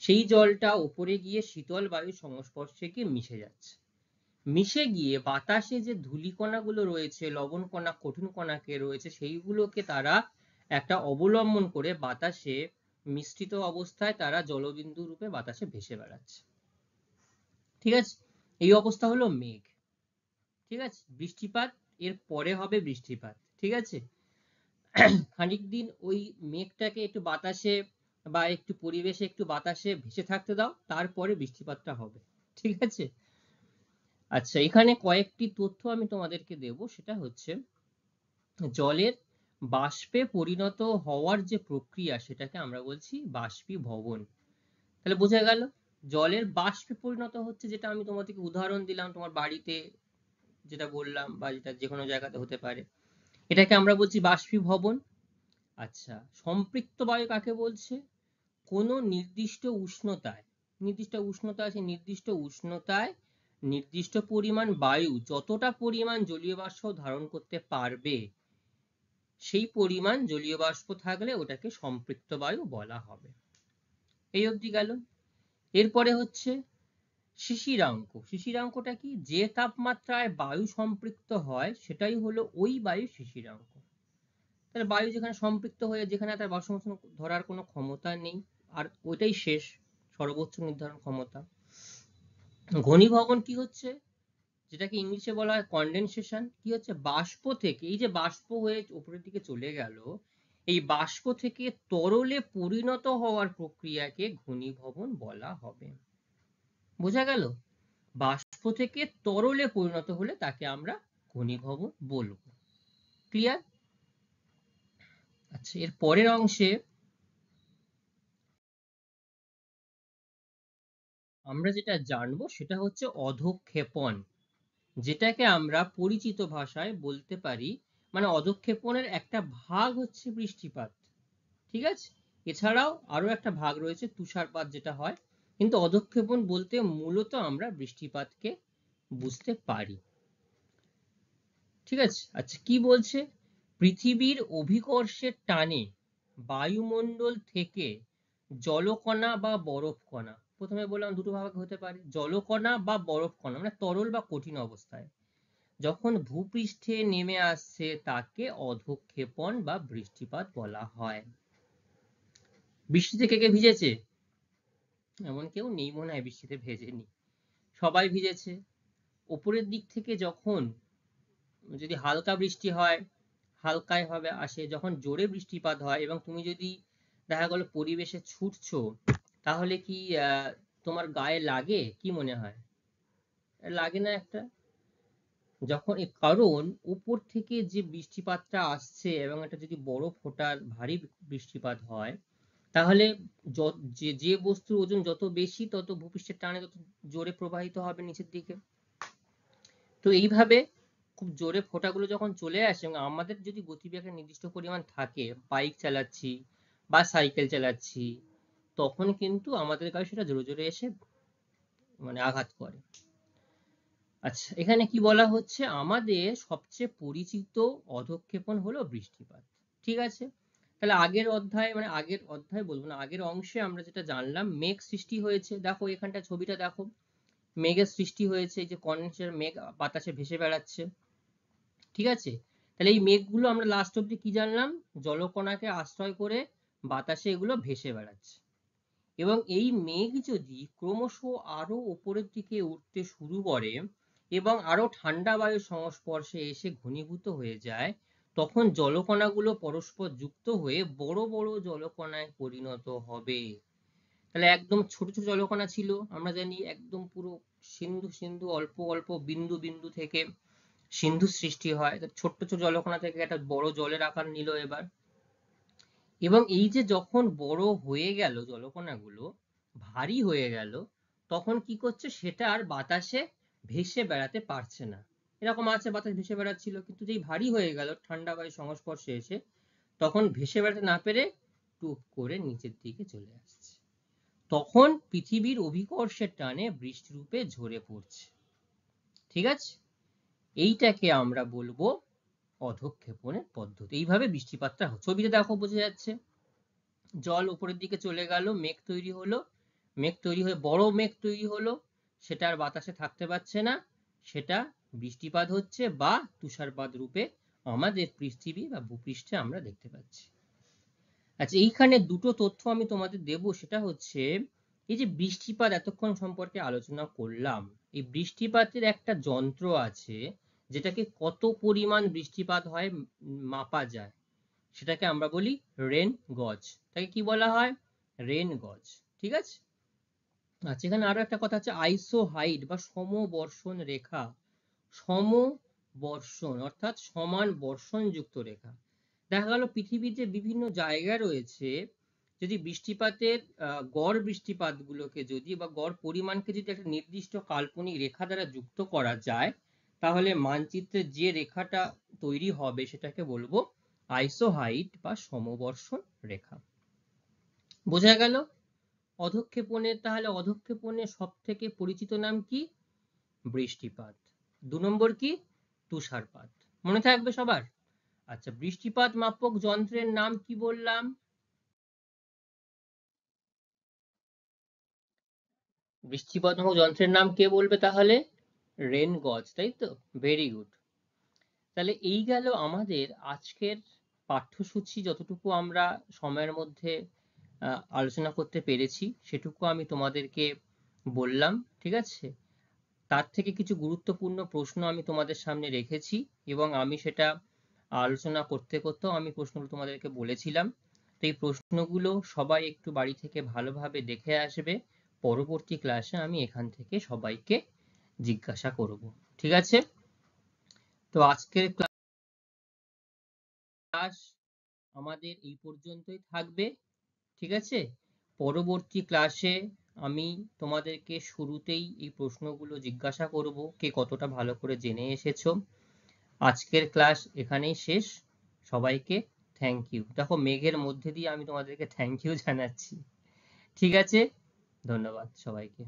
সেই জলটা উপরে গিয়ে শীতল বায়ুর সংস্পর্শে গিয়ে মিশে যাচ্ছে। মিশে গিয়ে বাতাসে যে ধূলিকণাগুলো রয়েছে, লবণ কণা, কঠিন কণাকে রয়েছে, সেইগুলোকে তারা একটা অবলম্বন করে বাতাসে মিশ্রিত অবস্থায় তারা জলবিন্দু রূপে বাতাসে ভেসে বেড়াচ্ছে। ঠিক আছে, এই অবস্থা হলো মেঘ। ঠিক আছে, বৃষ্টিপাত এর পরে হবে বৃষ্টিপাত। ঠিক আছে, খানিক দিন ওই মেঘটাকে একটু বাতাসে বা একটু পরিবেশে একটু বাতাসে ভেসে থাকতে দাও, তারপরে বৃষ্টিপাতটা হবে। ঠিক আছে, আচ্ছা এখানে কয়েকটি তথ্য আমি তোমাদেরকে দেব, সেটা হচ্ছে জলের বাষ্পে পরিণত হওয়ার যে প্রক্রিয়া সেটাকে আমরা বলছি বাষ্পীভবন। তাহলে বোঝা গেল, জলের বাষ্পে পরিণত হচ্ছে, যেটা আমি তোমাদেরকে উদাহরণ দিলাম, তোমার বাড়িতে যেটা বললাম বা যেটা যে কোনো জায়গাতে হতে পারে, এটাকে আমরা বলছি বাষ্পীভবন। আচ্ছা, সম্পৃক্ত বায়ু কাকে বলছে, কোনো নির্দিষ্ট উষ্ণতায়, নির্দিষ্ট উষ্ণতা আছে, নির্দিষ্ট উষ্ণতায় নির্দিষ্ট পরিমাণ বায়ু যতটা পরিমাণ জলীয় বাষ্প ধারণ করতে পারবে সেই পরিমাণ জলীয় বাষ্প থাকলে ওটাকে সম্পৃক্ত বায়ু বলা হবে। এই অবধি গেল। এরপরে হচ্ছে শিশিরাঙ্ক। শিশিরাঙ্কটা কি, যে তাপমাত্রায় বায়ু সম্পৃক্ত হয় সেটাই হলো ওই বায়ু শিশিরাঙ্ক। তাহলে বায়ু যেখানে সম্পৃক্ত হয়ে, যেখানে তার বাষ্প ধরার কোনো ক্ষমতা নেই, আর ওইটাই শেষ সর্বোচ্চ নির্ধারণ ক্ষমতা। ঘনীভবন কি হচ্ছে, যেটাকে ইংলিশে বলা হয় কনডেনসেশন। কি হচ্ছে, বাষ্প থেকে, এই যে বাষ্প হয়ে উপরের দিকে চলে গেল, এই বাষ্প থেকে তরলে পরিণত হওয়ার প্রক্রিয়াকে ঘনীভবন বলা হবে। বোঝা গেল, বাষ্প থেকে তরলে পরিণত হলে তাকে আমরা ঘনীভবন বলবো। ক্লিয়ার? আচ্ছা, এর পরের অংশে আমরা যেটা জানবো সেটা হচ্ছে অধঃক্ষেপণ, যেটাকে আমরা পরিচিত ভাষায় বলতে পারি, মানে অধঃক্ষেপণের একটা ভাগ হচ্ছে বৃষ্টিপাত। ঠিক আছে, এছাড়াও আরো একটা ভাগ রয়েছে তুষারপাত যেটা হয়, কিন্তু অধঃক্ষেপণ বলতে মূলত আমরা বৃষ্টিপাতকে বুঝতে পারি। ঠিক আছে, আচ্ছা কি বলছে, পৃথিবীর অভিকর্ষের টানে বায়ুমণ্ডল থেকে জলকণা বা বরফ কণা, প্রথমে বললাম দুটো ভাগে হতে পারে, জলকণা বা বরফ কণা মানে তরল বা কঠিন অবস্থায় যখন ভূপৃষ্ঠে নেমে আসছে তাকে অধঃক্ষেপণ বা বৃষ্টিপাত বলা হয়। বৃষ্টিতে কে কে ভিজেছে? এমন কেউ নেই মনে হয় বৃষ্টিতে ভেজেনি, সবাই ভিজেছে। উপরের দিক থেকে যখন যদি হালকা বৃষ্টি হয়, হালকায় ভাবে আসে, যখন জোরে বৃষ্টিপাত হয় এবং তুমি যদি দেখা গেল পরিবেশে ছুটছো, তাহলে কি তোমার গায়ে লাগে? কি মনে হয়, লাগে না একটা? যখন কারণ উপর থেকে যে বৃষ্টিপাতটা আসছে এবং এটা যদি বরফ ফোটার ভারী বৃষ্টিপাত হয়, তাহলে যে বস্তুর ওজন যত বেশি তত ভূপৃষ্ঠের টানে তত জোরে প্রবাহিত হবে নিচের দিকে। তো এইভাবে খুব জোরে ফোঁটাগুলো যখন চলে আসে এবং আমাদের যদি গতিবেগের নির্দিষ্ট পরিমাণ থাকে, বাইক চালাচ্ছি বা সাইকেল চালাচ্ছি, তখন কিন্তু আমাদের গায়ে সেটা জোরে জোরে এসে মানে আঘাত করে। আচ্ছা, এখানে কি বলা হচ্ছে, আমাদের সবচেয়ে পরিচিত অধঃক্ষেপণ হলো বৃষ্টিপাত। ঠিক আছে, তাহলে আগের অধ্যায় মানে আগের অধ্যায় বলবো না, আগের অংশে আমরা যেটা জানলাম, মেঘ সৃষ্টি হয়েছে। দেখো এখানটা ছবিটা দেখো, মেঘের সৃষ্টি হয়েছে, যে কনডেন্সার মেঘ বাতাসে ভেসে বেড়াচ্ছে। ঠিক আছে, তাহলে এই মেঘগুলো আমরা লাস্ট অব্দি কি জানলাম, জলকণাকে আশ্রয় করে বাতাসে এগুলো ভেসে বেড়াচ্ছে। এবং এই মেঘ যদি ক্রমশ আরো উপরের দিকে উঠতে শুরু করে এবং আরো ঠান্ডা বায়ুর সংস্পর্শে এসে ঘনীভূত হয়ে যায়, তখন জলকণাগুলো পরস্পর যুক্ত হয়ে বড় বড় জলকণায় পরিণত হবে। তাহলে একদম ছোট ছোট জলকণা ছিল, আমরা জানি একদম পুরো সিন্ধু সিন্ধু অল্প অল্প বিন্দু বিন্দু থেকে সিন্ধু সৃষ্টি হয়। ছোট্ট ছোট জলকণা থেকে একটা বড় জলের আকার নিল এবার। এবং এই যে যখন বড় হয়ে গেল জলকণাগুলো, ভারী হয়ে গেল, তখন কি করছে, সেটা আর বাতাসে ভেসে বেড়াতে পারছে না। এরকম আছে বাতাস ভেসে বেড়াচ্ছিল, কিন্তু যেই ভারী হয়ে গেল ঠান্ডা বায়ুর সংস্পর্শে এসে, তখন ভেসে বেড়াতে না পেরে টুপ করে নিচের দিকে চলে আসছে। তখন পৃথিবীর অভিকর্ষের টানে বৃষ্টি রূপে ঝরে পড়ছে। ঠিক আছে, এইটাকে আমরা বলবো অধঃক্ষেপণের পদ্ধতি। এইভাবে বৃষ্টিপাতটা ছবিতে দেখো বোঝা যাচ্ছে, জল উপরের দিকে চলে গেল, মেঘ তৈরি হলো, মেঘ তৈরি হয়ে বড় মেঘ তৈরি হলো, সেটা আর বাতাসে থাকতে পারছে না, সেটা বৃষ্টিপাত হচ্ছে বা তুষারপাত রূপে আমাদের পৃথিবী বা ভূপৃষ্ঠে আমরা দেখতে পাচ্ছি। আচ্ছা, এইখানে দুটো তথ্য আমি তোমাদের দেব, সেটা হচ্ছে এই যে বৃষ্টিপাত এতক্ষণ সম্পর্কে আলোচনা করলাম, এই বৃষ্টিপাতের একটা যন্ত্র আছে যেটাকে কত পরিমাণ বৃষ্টিপাত হয় মাপা যায়, সেটাকে আমরা বলি রেন গজ। তাকে কি বলা হয়, রেন গজ। ঠিক আছে, আচ্ছা এখানে আরো একটা কথা আছে, আইসো হাইট বা সমবর্ষণ রেখা। সমবর্ষণ অর্থাৎ সমান বর্ষণ যুক্ত রেখা। দেখা গেল পৃথিবীর যে বিভিন্ন জায়গা রয়েছে, যদি বৃষ্টিপাতের গড় বৃষ্টিপাত গুলোকে যদি বা গড় পরিমাণকে যদি একটা নির্দিষ্ট কাল্পনিক রেখা দ্বারা যুক্ত করা যায়, তাহলে মানচিত্রে যে রেখাটা তৈরি হবে সেটাকে বলবো আইসোহাইট বা সমবর্ষণ রেখা। বোঝা গেল অধঃক্ষেপণের। তাহলে অধঃক্ষেপণের সব থেকে পরিচিত নাম কি, বৃষ্টিপাত। 2 নম্বর কি, তুষারপাত। মনে থাকবে সবার? আচ্ছা, বৃষ্টিপাত মাপক যন্ত্রের নাম কি বললাম, বৃষ্টিপাত মাপক যন্ত্রের নাম কে বলবে তাহলে, রেন গজ, তাই তো, ভেরি গুড। তাহলে এই গেল আমাদের আজকের পাঠ্যসূচি। যতটুকু আমরা সময়ের মধ্যে আলোচনা করতে পেরেছি সেটুকু আমি তোমাদেরকে বললাম। ঠিক আছে, তার থেকে কিছু গুরুত্বপূর্ণ প্রশ্ন আমি তোমাদের সামনে রেখেছি এবং আমি সেটা আলোচনা করতে করতেও আমি প্রশ্নগুলো তোমাদেরকে বলেছিলাম। তো এই প্রশ্নগুলো সবাই একটু বাড়ি থেকে ভালোভাবে দেখে আসবে, পরবর্তী ক্লাসে আমি এখান থেকে সবাইকে জিজ্ঞাসা করব। ঠিক আছে, তো আজকের ক্লাস আমাদের এই পর্যন্তই থাকবে। ঠিক আছে, পরবর্তী ক্লাসে আমি তোমাদেরকে শুরুতেই এই প্রশ্নগুলো জিজ্ঞাসা করব, কে কতটা ভালো করে জেনে এসেছো। আজকের ক্লাস এখানেই শেষ, সবাইকে থ্যাংক ইউ। দেখো মেঘের মধ্যে দিয়ে আমি তোমাদেরকে থ্যাংক ইউ জানাচ্ছি। ঠিক আছে, ধন্যবাদ সবাইকে।